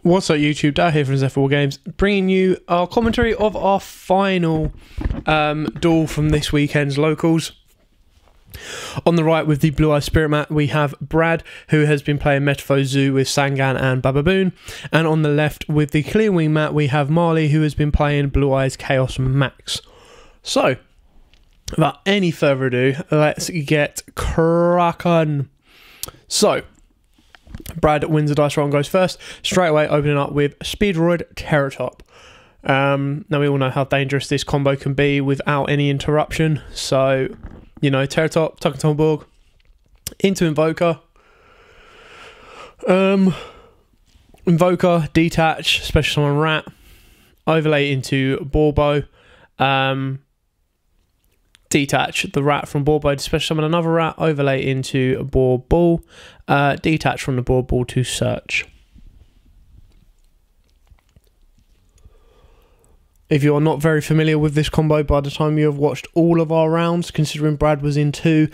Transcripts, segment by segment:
What's up YouTube, Dad here from Zephyr Wargames, bringing you our commentary of our final duel from this weekend's locals. On the right with the Blue Eyes Spirit mat we have Brad, who has been playing Metalfoes Zoo with Sangan and Bababoon, and on the left with the Clear Wing mat we have Marley, who has been playing Blue Eyes Chaos Max. So, without any further ado, let's get cracking. So, Brad wins the dice roll and goes first, straight away opening up with Speedroid Terratop. Now we all know how dangerous this combo can be without any interruption, so, you know, Terratop, Tuckertonborg, into Invoker. Invoker, Detach, Special Summon Rat, overlay into Borbo, detach the rat from Borbo to special summon another rat, overlay into Borball, detach from the Borball to search. If you're not very familiar with this combo by the time you have watched all of our rounds, considering Brad was in 2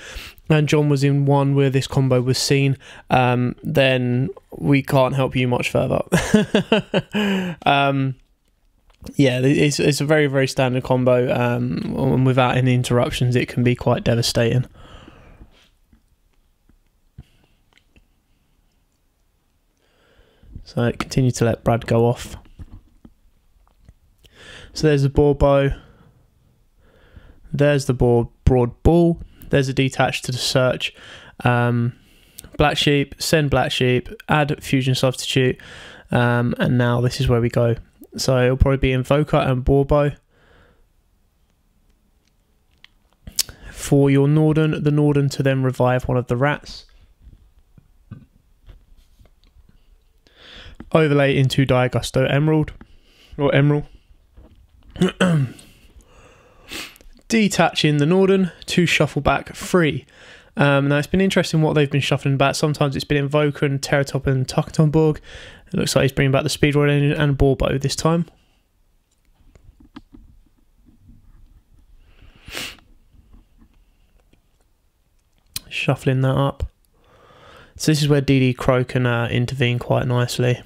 and John was in 1 where this combo was seen, then we can't help you much further. Yeah, it's a very, very standard combo, and without any interruptions it can be quite devastating. So continue to let Brad go off. So there's the Borbo, there's the Broad Ball, there's a detach to the search, Black Sheep, send Black Sheep, add Fusion Substitute, and now this is where we go. So it'll probably be Invoker and Borbo. For your Norden, the Norden to then revive one of the rats. Overlay into Diagusto Emerald, or Emerald. Detaching the Norden to shuffle back 3. Now it's been interesting what they've been shuffling back. Sometimes it's been Invoker and Terratop and Tuckertonborg. It looks like he's bringing back the Speedroid engine and Borbo this time. Shuffling that up. So this is where DD Crow can intervene quite nicely.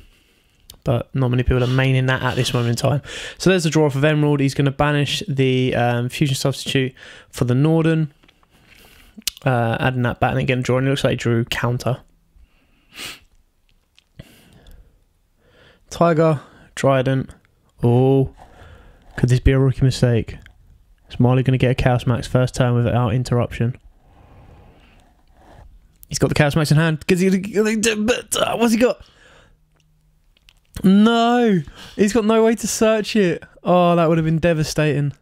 But not many people are maining that at this moment in time. So there's the draw for Emerald. He's going to banish the Fusion Substitute for the Norden. Adding that back and again drawing. It looks like he drew counter. Tiger, Trident. Oh, could this be a rookie mistake? Is Marley going to get a Chaos Max first turn without interruption? He's got the Chaos Max in hand. What's he got? No, he's got no way to search it. Oh, that would have been devastating.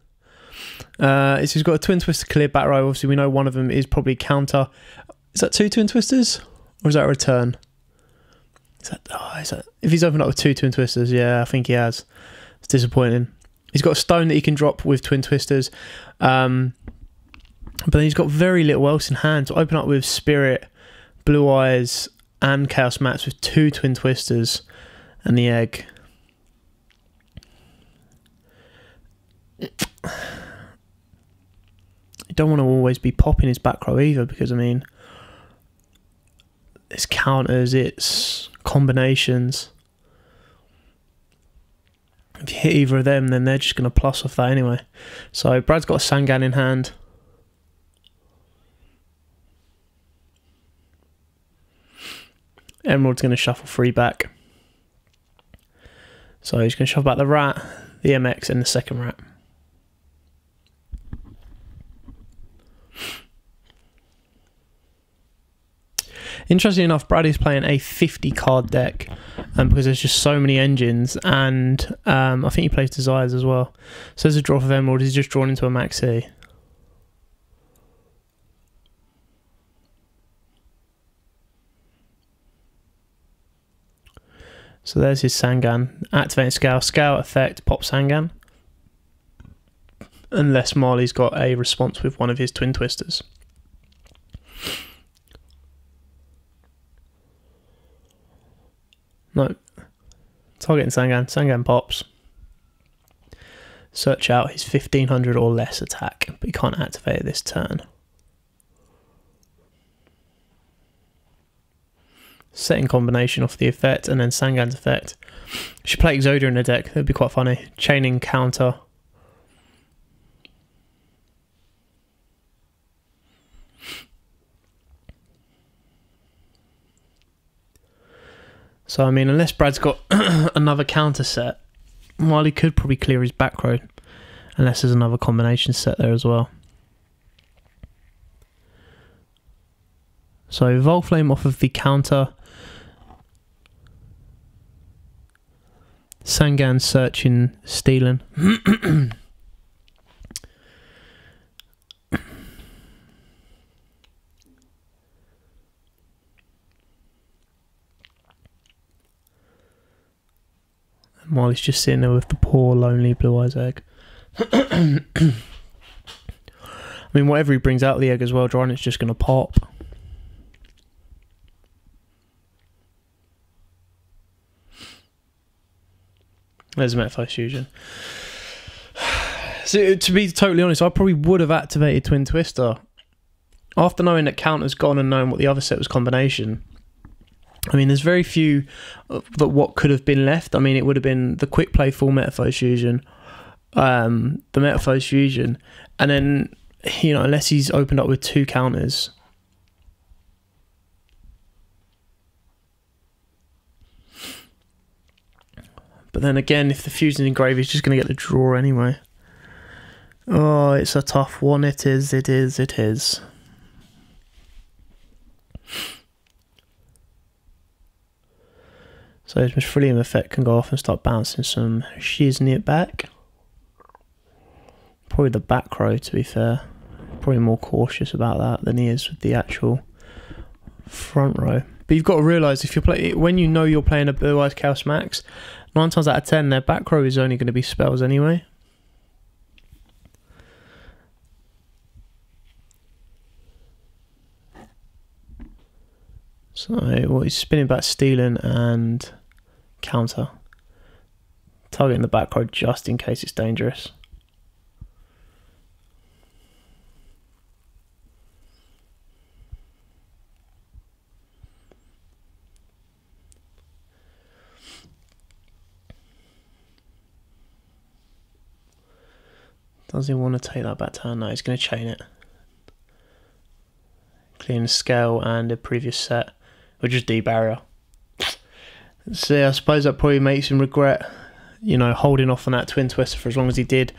So he's got a Twin Twister clear back row. Obviously, we know one of them is probably counter. Is that 2 Twin Twisters? Or is that a return? Is that, if he's opened up with 2 Twin Twisters, yeah, I think he has. It's disappointing. He's got a stone that he can drop with Twin Twisters. But then he's got very little else in hand to open up with Spirit, Blue Eyes, and Chaos Mats with 2 Twin Twisters and the egg. You don't want to always be popping his back row either, because I mean, it's counters, it's combinations. If you hit either of them, then they're just going to plus off that anyway. So Brad's got a Sangan in hand. Emerald's going to shuffle 3 back. So he's going to shuffle back the rat, the MX, and the second rat. Interestingly enough, Brad is playing a 50 card deck because there's just so many engines, and I think he plays Desires as well. So there's a draw for Emerald. He's just drawn into a maxi. So there's his Sangan. Activating Scale. Scale effect, pop Sangan. Unless Marley's got a response with one of his Twin Twisters. No. Targeting Sangan. Sangan pops. Search out his 1500 or less attack, but he can't activate it this turn. setting combination off the effect, and then Sangan's effect. Should play Exodia in the deck. That'd be quite funny. Chaining counter. So I mean, unless Brad's got another counter set, while he could probably clear his back row, unless there's another combination set there as well. So Volflame off of the counter. Sangan searching, stealing. While he's just sitting there with the poor, lonely Blue Eyes egg. I mean, whatever he brings out of the egg as well, Drynet's just going to pop. There's a Metalfoes Fusion. So, to be totally honest, I probably would have activated Twin Twister. After knowing that counter's gone and knowing what the other set was combination, I mean, there's very few that what could have been left. I mean, it would have been the quick play full Metalfoes Fusion, the Metalfoes Fusion, and then, you know, unless he's opened up with 2 counters. But then again, if the Fusion's in grave, he's just going to get the draw anyway. Oh, it's a tough one. It is, it is, it is. So his Mephrillium effect can go off and start bouncing some Shiznit back. Probably the back row, to be fair. Probably more cautious about that than he is with the actual front row. But you've got to realise, if you're when you know you're playing a Blue Eyes Chaos Max, 9 times out of 10 their back row is only going to be spells anyway. So well, he's spinning back, stealing and counter. Targeting the back row just in case it's dangerous. Does he want to take that back turn? No, he's going to chain it. Clean the scale and a previous set, which is D-barrier. So I suppose that probably makes him regret, you know, holding off on that Twin Twister for as long as he did.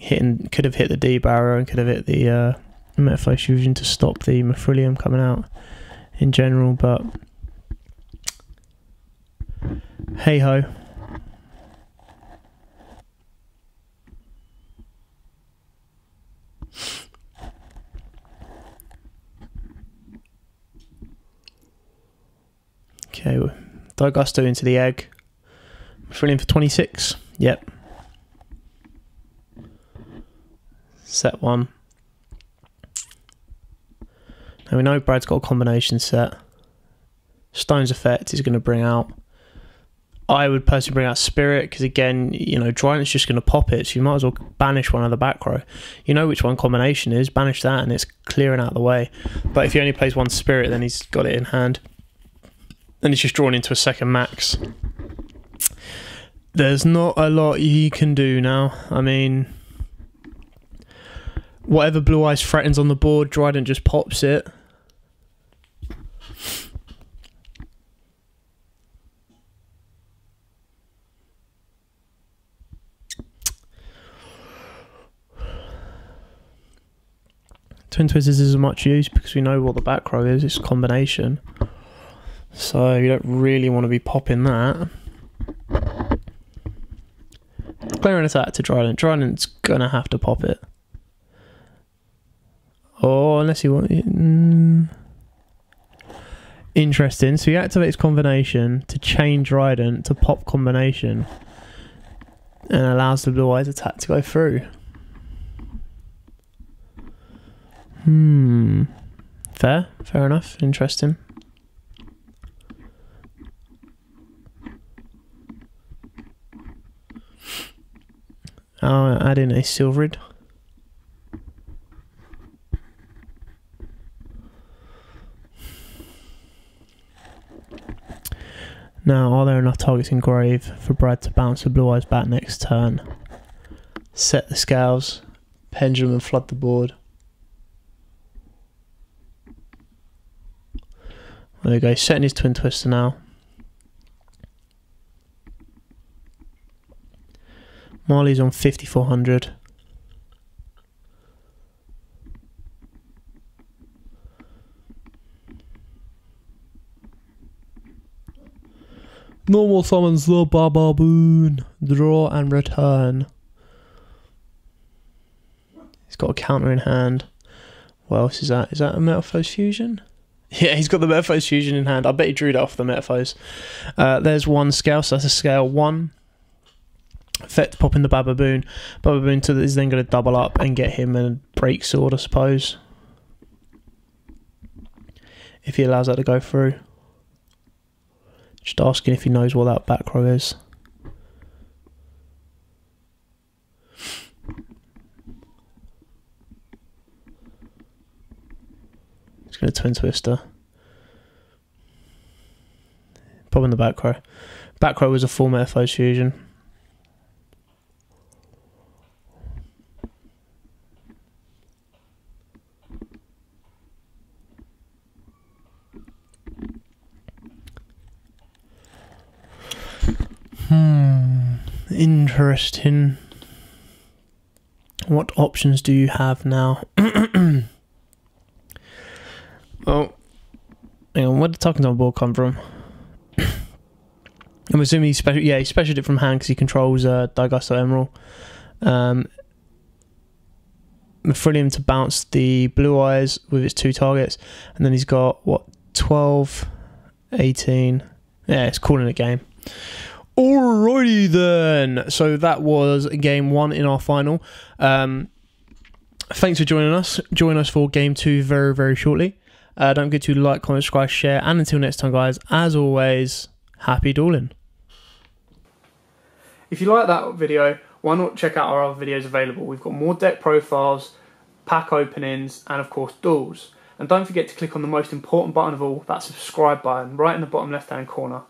Could have hit the D-barrier and could have hit the Metalfoes Fusion to stop the Mephrillium coming out in general, but hey ho. Okay, Digusto into the egg. Mephrillium for 26. Yep. Set 1. Now we know Brad's got a combination set. Stone's effect is going to bring out. I would personally bring out Spirit because, again, you know, Drynet's just going to pop it, so you might as well banish one of the back row. You know which one combination is, banish that and it's clearing out of the way. But if he only plays one Spirit, then he's got it in hand. And it's just drawn into a second max. There's not a lot you can do now. I mean, whatever Blue Eyes threatens on the board, Drydent just pops it. Twin Twizzers isn't much use because we know what the back row is. It's a combination. So you don't really want to be popping that. Clearing attack to Drydent. Drydent's going to have to pop it. Oh, unless you want... Interesting. So he activates combination to chain Drydent to pop combination and allows the Blue Eyes attack to go through. Fair enough. Interesting. I'll add in a Silverid. Now, are there enough targets in grave for Brad to bounce the blue eyes back next turn? Set the scales, pendulum and flood the board. There we go, setting his twin twister now. Marley's on 5,400. Normal summons the Bababoon. Draw and return. He's got a counter in hand. What else is that? Is that a Metalfoes fusion? Yeah, he's got the Metalfoes fusion in hand. I bet he drew that off the Metalfoes. There's one scale, so that's a scale 1. Effect popping the Bababoon. Bababoon is then going to double up and get him a break sword, I suppose. If he allows that to go through. Just asking if he knows what that back row is. He's going to twin twister. Pop in the back row. Back row was a full Metalfoes fusion. Interesting. What options do you have now? Oh, hang on. Where did Talking Tom board come from? I'm assuming he special. Yeah, he specialed it from hand because he controls Digusto Emerald. Freeing him to bounce the blue eyes with its 2 targets, and then he's got what 12, 18. Yeah, it's calling it game. Alrighty then, so that was game 1 in our final. Thanks for joining us. Join us for game 2 very, very shortly. Don't forget to like, comment, subscribe, share, and until next time, guys, as always, happy dueling. If you like that video, why not check out our other videos available? We've got more deck profiles, pack openings, and of course duels. And don't forget to click on the most important button of all, that subscribe button, right in the bottom left hand corner.